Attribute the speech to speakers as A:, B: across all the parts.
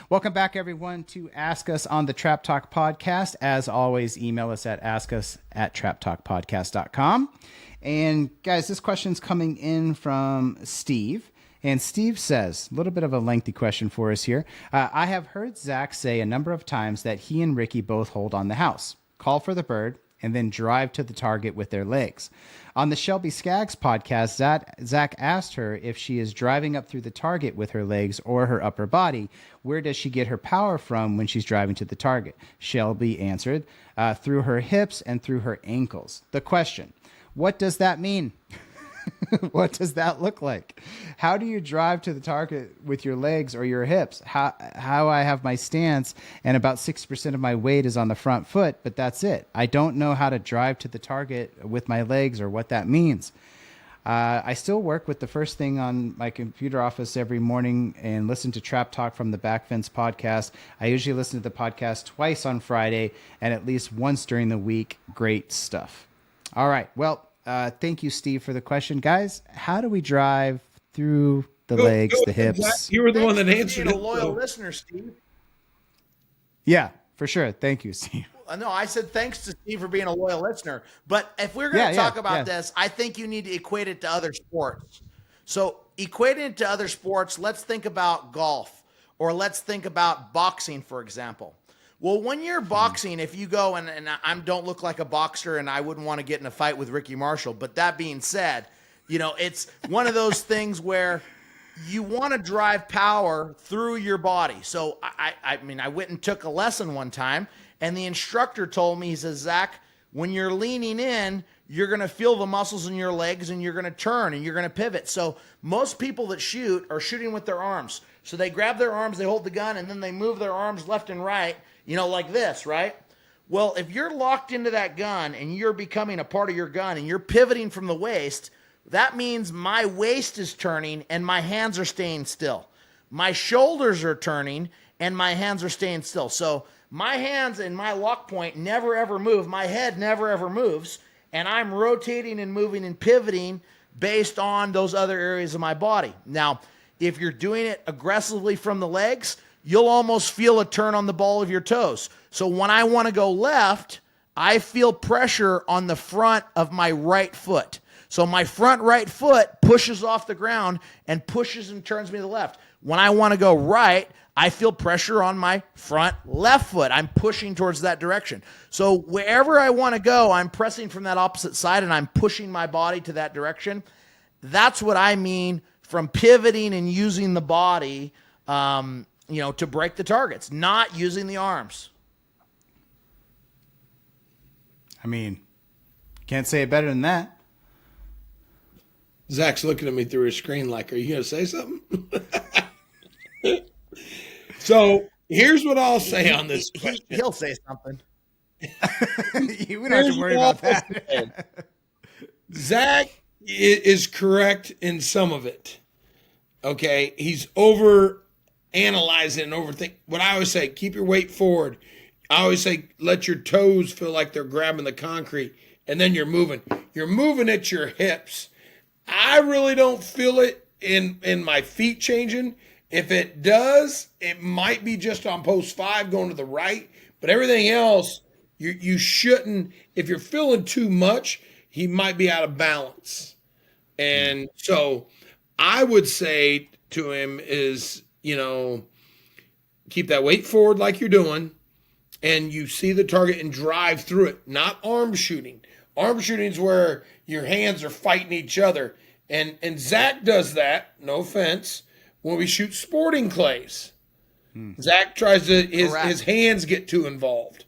A: Welcome back, everyone, to Ask Us on the Trap Talk Podcast. As always, email us at askus@traptalkpodcast.com. And guys, this question's coming in from Steve. And Steve says, a little bit of a lengthy question for us here. I have heard Zach say a number of times that he and Ricky both hold on the house, call for the bird, and then drive to the target with their legs. On the Shelby Skaggs podcast, Zach asked her if she is driving up through the target with her legs or her upper body. Where does she get her power from when she's driving to the target? Shelby answered, through her hips and through her ankles. The question, what does that mean? What does that look like? How do you drive to the target with your legs or your hips? How I have my stance and about 60% of my weight is on the front foot, but that's it. I don't know how to drive to the target with my legs or what that means. I still work with the first thing on my computer office every morning and listen to Trap Talk from the Back Fence podcast. I usually listen to the podcast twice on Friday and at least once during the week. Great stuff. All right. Well, thank you, Steve, for the question. Guys, how do we drive through the legs, the hips?
B: You were the one that answered
C: it.
B: A
C: loyal listener, Steve.
A: Yeah, for sure. Thank you, Steve.
C: No, I said thanks to Steve for being a loyal listener. But if we're going to talk about this, I think you need to equate it to other sports. So equating it to other sports, let's think about golf, or let's think about boxing, for example. Well, when you're boxing, if you go and I don't look like a boxer and I wouldn't want to get in a fight with Ricky Marshall. But that being said, it's one of those things where you want to drive power through your body. So I went and took a lesson one time and the instructor told me, he says, Zach, when you're leaning in, you're going to feel the muscles in your legs and you're going to turn and you're going to pivot. So most people that shoot are shooting with their arms. So they grab their arms, they hold the gun, and then they move their arms left and right, like this, right? Well, if you're locked into that gun and you're becoming a part of your gun and you're pivoting from the waist, that means my waist is turning and my hands are staying still. My shoulders are turning and my hands are staying still. So my hands and my lock point never ever move. My head never ever moves. And I'm rotating and moving and pivoting based on those other areas of my body. Now, if you're doing it aggressively from the legs, you'll almost feel a turn on the ball of your toes. So when I want to go left, I feel pressure on the front of my right foot. So my front right foot pushes off the ground and pushes and turns me to the left. When I want to go right, I feel pressure on my front left foot. I'm pushing towards that direction. So wherever I want to go, I'm pressing from that opposite side and I'm pushing my body to that direction. That's what I mean from pivoting and using the body, to break the targets, not using the arms.
A: I mean, can't say it better than that.
B: Zach's looking at me through his screen like, are you going to say something? So here's what I'll say on this question.
C: He'll say something.
A: We don't have to worry about that.
B: Zach is correct in some of it. Okay, he's over analyzing and overthink. What I always say, keep your weight forward. I always say, let your toes feel like they're grabbing the concrete, and then you're moving. You're moving at your hips. I really don't feel it in my feet changing. If it does, it might be just on post 5 going to the right, but everything else, you shouldn't. If you're feeling too much, he might be out of balance. And so I would say to him is, keep that weight forward like you're doing, and you see the target and drive through it, not arm shooting. Arm shooting is where your hands are fighting each other. And Zach does that, no offense, when we shoot sporting clays. Zach tries to, his hands get too involved,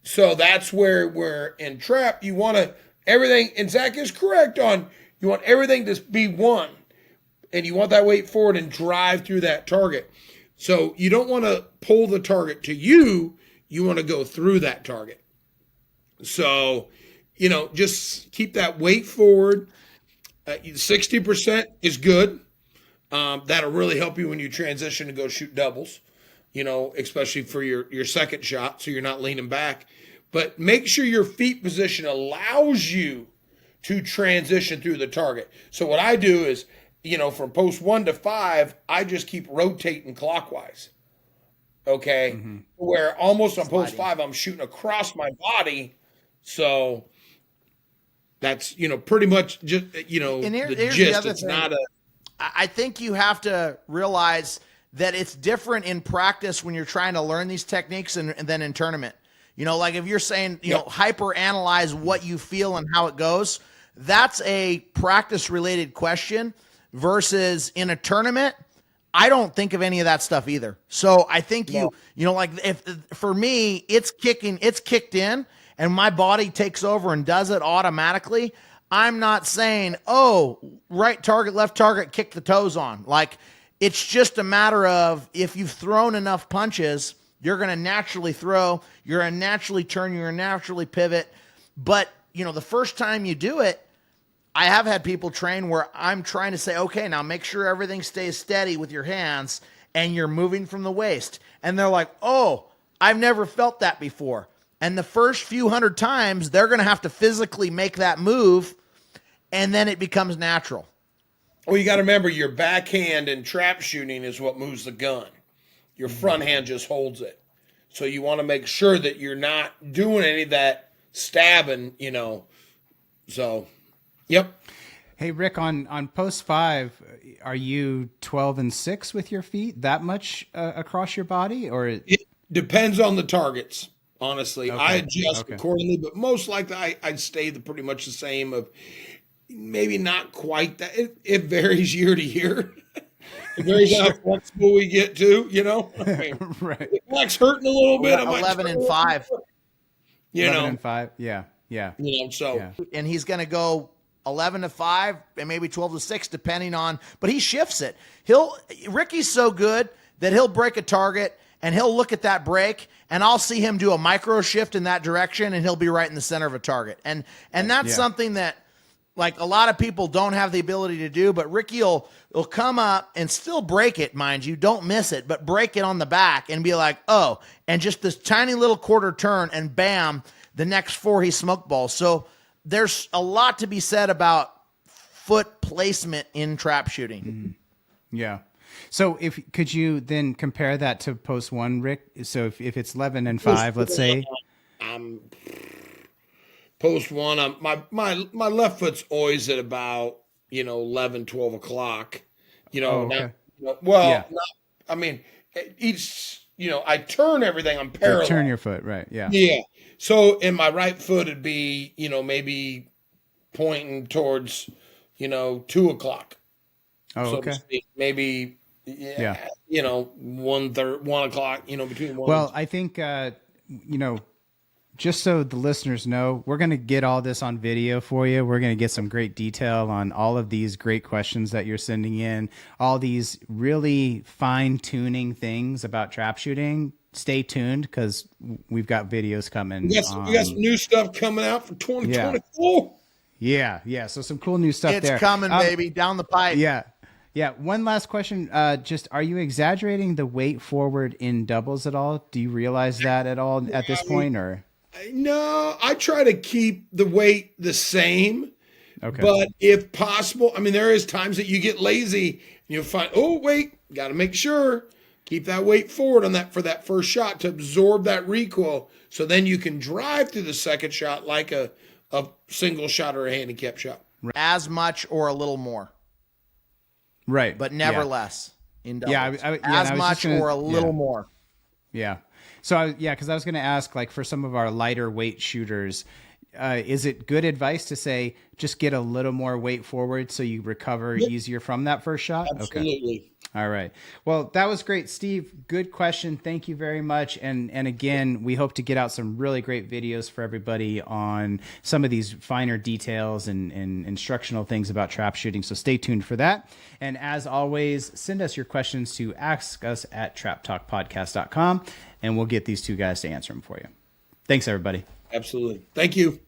B: So that's where we're in trap. You want to, everything, and Zach is correct on, you want everything to be one. And you want that weight forward and drive through that target. So you don't want to pull the target to you. You want to go through that target. So, just keep that weight forward. 60% is good. That'll really help you when you transition to go shoot doubles, especially for your second shot, so you're not leaning back. But make sure your feet position allows you to transition through the target. So what I do is from post 1 to 5, I just keep rotating clockwise. Okay. Where almost on post 5, I'm shooting across my body. So that's, pretty much just,
C: and
B: the
C: here's
B: gist.
C: The other
B: it's
C: thing.
B: not a.
C: I think you have to realize that it's different in practice when you're trying to learn these techniques and then in tournament. Like if you're saying, hyper analyze what you feel and how it goes, that's a practice related question versus in a tournament. I don't think of any of that stuff either. So I think like if for me, it's kicked in and my body takes over and does it automatically. I'm not saying, oh, right target, left target, kick the toes on. Like it's just a matter of if you've thrown enough punches, you're going to naturally throw, you're going to naturally turn, you're going to naturally pivot. But, the first time you do it, I have had people train where I'm trying to say, okay, now make sure everything stays steady with your hands and you're moving from the waist. And they're like, oh, I've never felt that before. And the first few hundred times, they're going to have to physically make that move, and then it becomes natural.
B: Well, you got to remember your backhand in trap shooting is what moves the gun. Your front hand just holds it. So you want to make sure that you're not doing any of that stabbing, So, yep.
A: Hey, Rick, on post 5, are you 12 and 6 with your feet that much across your body? Or
B: it depends on the targets. Honestly,
A: okay.
B: I adjust accordingly, but most likely I'd stay pretty much the same. Of maybe not quite that. It varies year to year. It varies how flexible we get to.
A: Right.
B: The back's hurting a little bit.
C: 11 and 5.
A: 11 and 5. Yeah.
C: And he's going to go 11 to 5 and maybe 12 to 6, depending on. But he shifts it. Ricky's so good that he'll break a target and he'll look at that break, and I'll see him do a micro shift in that direction, and he'll be right in the center of a target. And that's something that, like, a lot of people don't have the ability to do, but Ricky will come up and still break it, mind you. Don't miss it, but break it on the back and be like, oh, and just this tiny little quarter turn, and bam, the next 4 he smoke balls. So there's a lot to be said about foot placement in trap shooting.
A: Mm-hmm. Yeah. So could you then compare that to post 1, Rick? So if it's 11 and 5, let's say.
B: Post 1, my left foot's always at about 11, 12 o'clock.
A: Okay.
B: I turn everything. I'm parallel.
A: You turn your foot, right? Yeah.
B: Yeah. So in my right foot, it'd be maybe pointing towards 2 o'clock.
A: Oh, okay.
B: So maybe 1 o'clock. Between 1.
A: Well, I think just so the listeners know, we're going to get all this on video for you. We're going to get some great detail on all of these great questions that you're sending in, all these really fine-tuning things about trap shooting. Stay tuned because we've got videos coming.
B: We got some new stuff coming out for 2024.
A: Yeah. So some cool new stuff there.
C: It's coming, baby, down the pipe.
A: Yeah. One last question. Just, are you exaggerating the weight forward in doubles at all? Do you realize that at all at this point, or?
B: No, I try to keep the weight the same.
A: Okay.
B: But if possible, there is times that you get lazy and you'll find, oh, wait, got to make sure. Keep that weight forward on that for that first shot to absorb that recoil. So then you can drive through the second shot like a single shot or a handicap shot.
C: As much or a little more.
A: Right.
C: But never less in doubles.
A: As
C: much or a little more.
A: Yeah. So, because I was going to ask, like, for some of our lighter weight shooters, is it good advice to say just get a little more weight forward so you recover easier from that first shot?
B: Absolutely.
A: Okay. All right. Well, that was great, Steve. Good question. Thank you very much. And again, we hope to get out some really great videos for everybody on some of these finer details and instructional things about trap shooting. So stay tuned for that. And as always, send us your questions to askus@traptalkpodcast.com, and we'll get these two guys to answer them for you. Thanks, everybody.
B: Absolutely. Thank you.